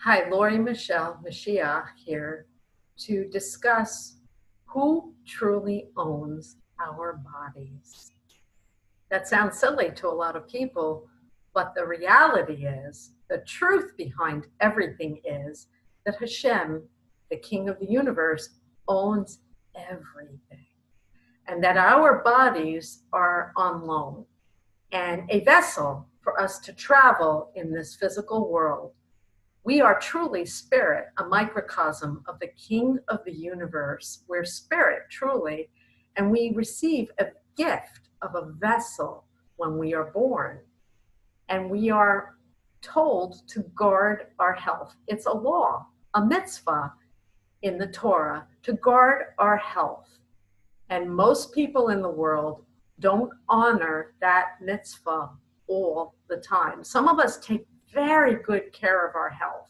Hi, Lori Michelle Moshiach here to discuss who truly owns our bodies. That sounds silly to a lot of people, but the reality is, the truth behind everything is that Hashem, the King of the universe, owns everything, and that our bodies are on loan and a vessel for us to travel in this physical world. We are truly spirit, a microcosm of the King of the universe. We're spirit, truly, and we receive a gift of a vessel when we are born. And we are told to guard our health. It's a law, a mitzvah in the Torah to guard our health. And most people in the world don't honor that mitzvah all the time. Some of us take very good care of our health.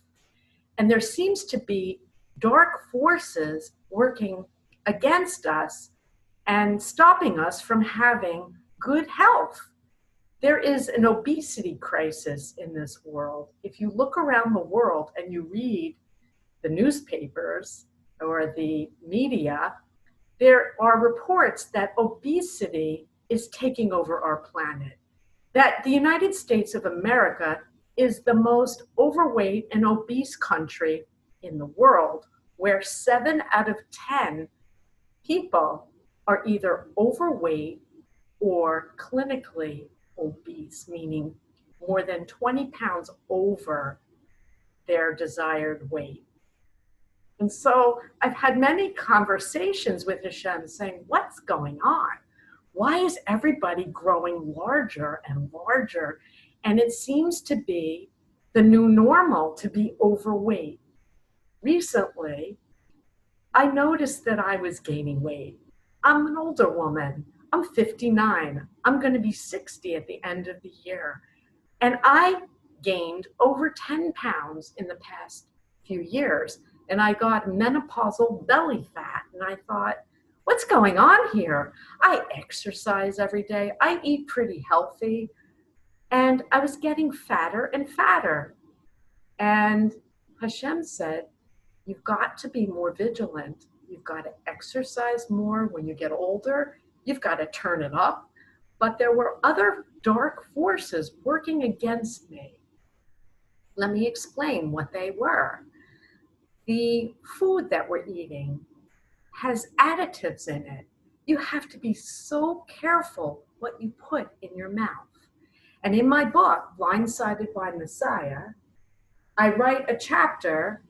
And there seems to be dark forces working against us and stopping us from having good health. There is an obesity crisis in this world. If you look around the world and you read the newspapers or the media, there are reports that obesity is taking over our planet, that the United States of America is the most overweight and obese country in the world, where 7 out of 10 people are either overweight or clinically obese, meaning more than 20 pounds over their desired weight. And so I've had many conversations with Hashem saying, what's going on? Why is everybody growing larger and larger? And it seems to be the new normal to be overweight. Recently, I noticed that I was gaining weight. I'm an older woman. I'm 59. I'm going to be 60 at the end of the year. And I gained over 10 pounds in the past few years. And I got menopausal belly fat. And I thought, what's going on here? I exercise every day. I eat pretty healthy. And I was getting fatter and fatter. And Hashem said, you've got to be more vigilant. You've got to exercise more when you get older. You've got to turn it up. But there were other dark forces working against me. Let me explain what they were. The food that we're eating has additives in it. You have to be so careful what you put in your mouth. And in my book, Blindsided by Messiah, I write a chapter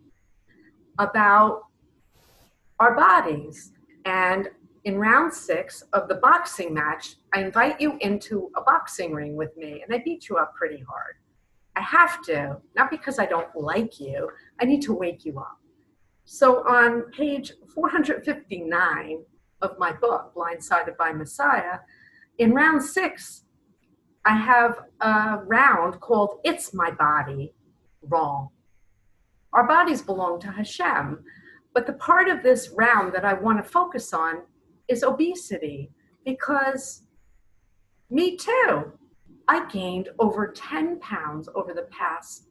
about our bodies. And in round 6 of the boxing match, I invite you into a boxing ring with me, and I beat you up pretty hard. I have to, not because I don't like you, I need to wake you up. So on page 459 of my book, Blindsided by Messiah, in round 6, I have a round called It's My Body Wrong. Our bodies belong to Hashem, but the part of this round that I want to focus on is obesity, because me too. I gained over 10 pounds over the past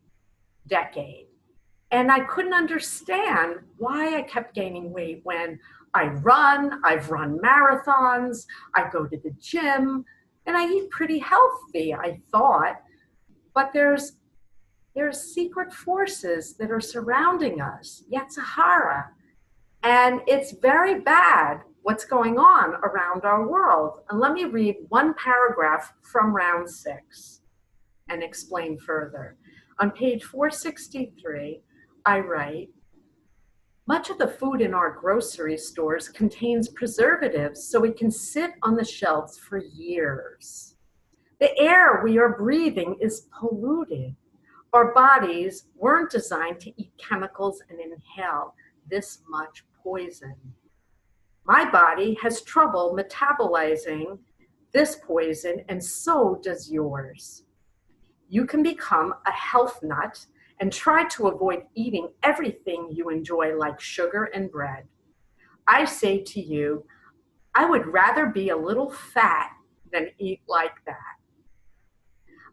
decade. And I couldn't understand why I kept gaining weight when I've run marathons, I go to the gym, and I eat pretty healthy, I thought. But there's secret forces that are surrounding us, Yetzirah. And it's very bad what's going on around our world. And let me read one paragraph from round 6 and explain further. On page 463, I write, much of the food in our grocery stores contains preservatives so it can sit on the shelves for years. The air we are breathing is polluted. Our bodies weren't designed to eat chemicals and inhale this much poison. My body has trouble metabolizing this poison, and so does yours. You can become a health nut and try to avoid eating everything you enjoy, like sugar and bread. I say to you, I would rather be a little fat than eat like that.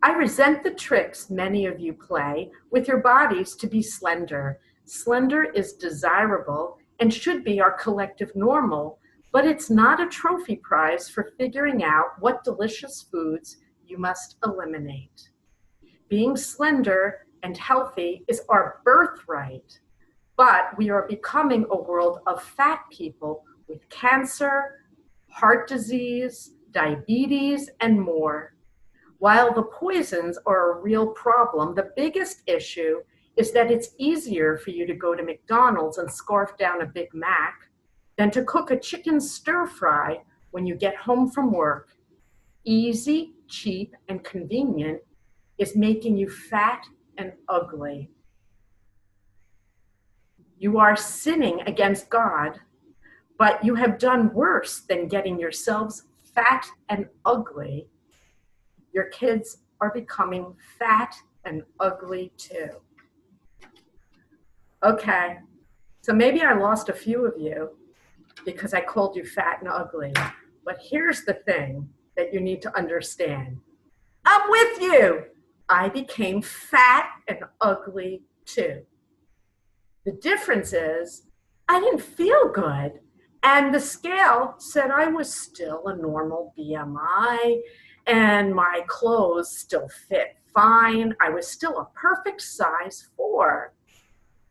I resent the tricks many of you play with your bodies to be slender. Slender is desirable and should be our collective normal, but it's not a trophy prize for figuring out what delicious foods you must eliminate. Being slender and healthy is our birthright, but we are becoming a world of fat people with cancer, heart disease, diabetes, and more. While the poisons are a real problem, the biggest issue is that it's easier for you to go to McDonald's and scarf down a Big Mac than to cook a chicken stir fry when you get home from work. Easy, cheap, and convenient is making you fat and ugly. You are sinning against God, but you have done worse than getting yourselves fat and ugly. Your kids are becoming fat and ugly too. Okay, so maybe I lost a few of you because I called you fat and ugly, but here's the thing that you need to understand. I'm with you. I became fat and ugly too. The difference is I didn't feel good, and the scale said I was still a normal BMI, and my clothes still fit fine. I was still a perfect size 4.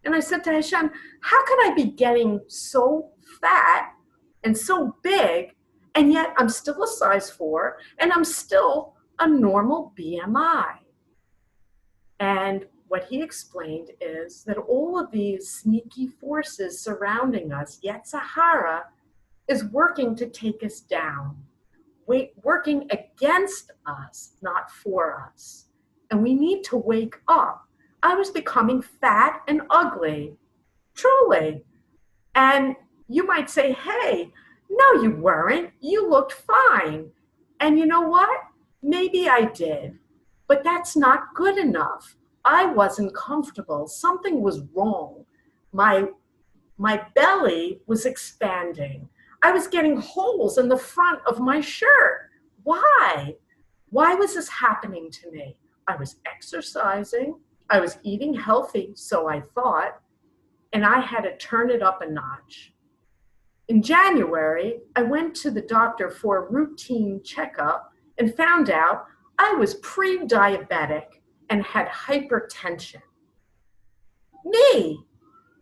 And I said to Hashem, how can I be getting so fat and so big, and yet I'm still a size 4, and I'm still a normal BMI? And what he explained is that all of these sneaky forces surrounding us, yet Sahara, is working to take us down, working against us, not for us. And we need to wake up. I was becoming fat and ugly, truly. And you might say, hey, no, you weren't. You looked fine. And you know what? Maybe I did, but that's not good enough. I wasn't comfortable. Something was wrong. My belly was expanding. I was getting holes in the front of my shirt. Why? Why was this happening to me? I was exercising. I was eating healthy, so I thought, and I had to turn it up a notch. In January, I went to the doctor for a routine checkup and found out I was pre-diabetic and had hypertension. Me,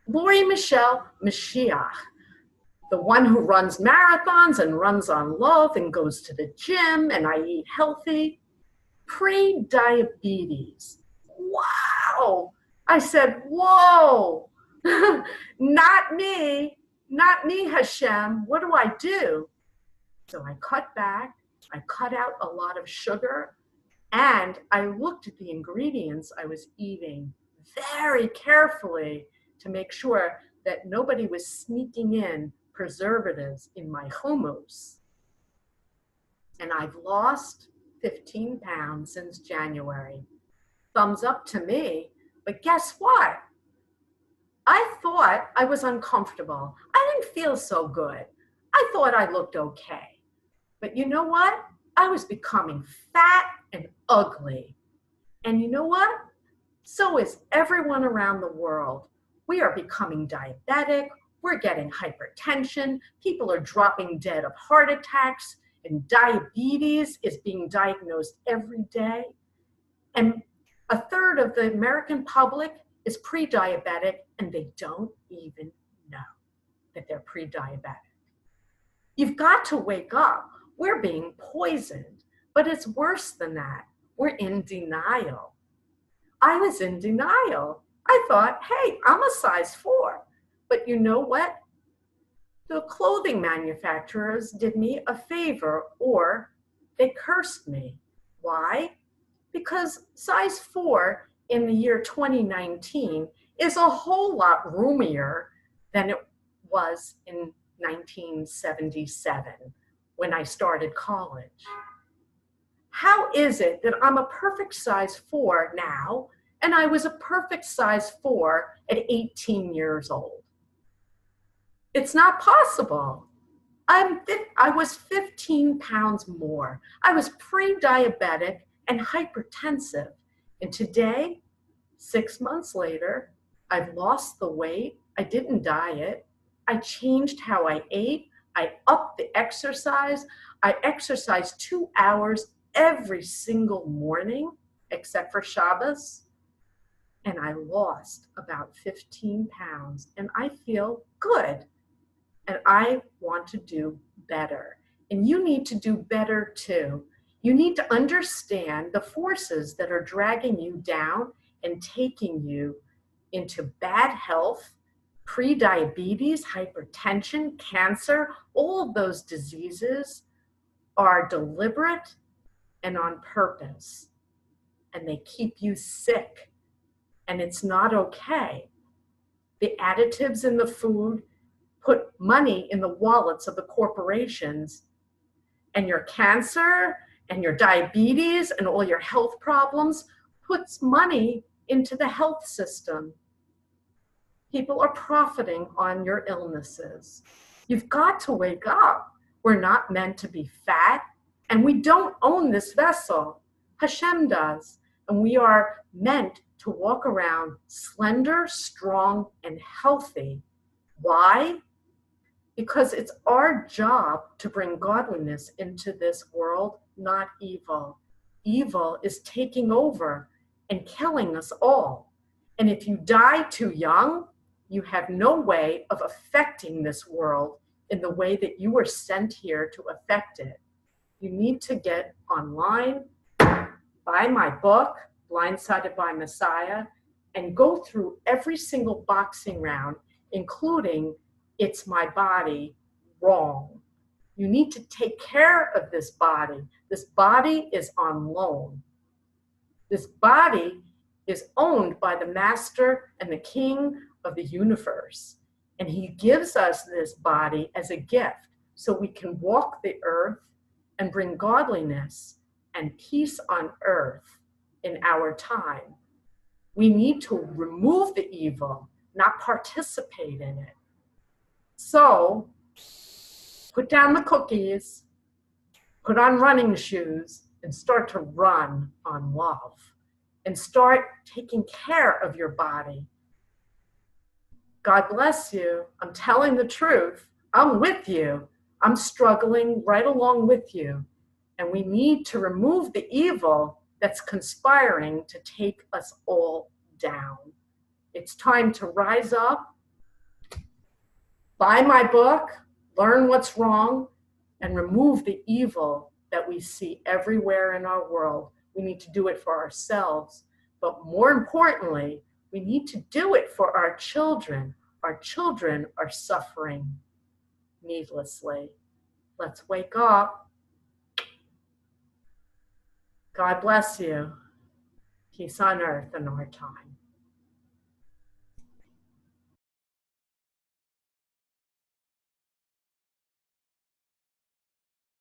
Lori Michelle Moshiach, the one who runs marathons and runs on love and goes to the gym and I eat healthy, pre-diabetes. Wow. I said, whoa, not me, Hashem. What do I do? So I cut back, I cut out a lot of sugar, and I looked at the ingredients I was eating very carefully to make sure that nobody was sneaking in preservatives in my hummus. And I've lost 15 pounds since January. Thumbs up to me, but guess what? I thought I was uncomfortable. I didn't feel so good. I thought I looked okay. But you know what? I was becoming fat and ugly. And you know what? So is everyone around the world. We are becoming diabetic. We're getting hypertension. People are dropping dead of heart attacks. And diabetes is being diagnosed every day. And a third of the American public is pre-diabetic, and they don't even know that they're pre-diabetic. You've got to wake up. We're being poisoned, but it's worse than that. We're in denial. I was in denial. I thought, hey, I'm a size 4. But you know what? The clothing manufacturers did me a favor, or they cursed me. Why? Because size 4 in the year 2019 is a whole lot roomier than it was in 1977 when I started college. How is it that I'm a perfect size 4 now, and I was a perfect size 4 at 18 years old? It's not possible. I was 15 pounds more. I was pre-diabetic and hypertensive. And today, 6 months later, I've lost the weight. I didn't diet. I changed how I ate. I upped the exercise. I exercise 2 hours every single morning, except for Shabbos. And I lost about 15 pounds. And I feel good. And I want to do better. And you need to do better too. You need to understand the forces that are dragging you down and taking you into bad health, prediabetes, hypertension, cancer. All of those diseases are deliberate and on purpose. And they keep you sick. And it's not okay. The additives in the food put money in the wallets of the corporations, and your cancer and your diabetes and all your health problems puts money into the health system. People are profiting on your illnesses. You've got to wake up. We're not meant to be fat, and we don't own this vessel. Hashem does, and we are meant to walk around slender, strong, and healthy. Why? Because it's our job to bring godliness into this world, not evil. Evil is taking over and killing us all. And if you die too young, you have no way of affecting this world in the way that you were sent here to affect it. You need to get online, buy my book, Blindsided by Messiah, and go through every single boxing round, including It's My Body Wrong. You need to take care of this body. This body is on loan. This body is owned by the master and the king of the universe. And he gives us this body as a gift so we can walk the earth and bring godliness and peace on earth in our time. We need to remove the evil, not participate in it. So, put down the cookies, put on running shoes, and start to run on love. And start taking care of your body. God bless you. I'm telling the truth. I'm with you. I'm struggling right along with you. And we need to remove the evil that's conspiring to take us all down. It's time to rise up, buy my book, learn what's wrong, and remove the evil that we see everywhere in our world. We need to do it for ourselves, but more importantly, we need to do it for our children. Our children are suffering needlessly. Let's wake up. God bless you. Peace on earth in our time.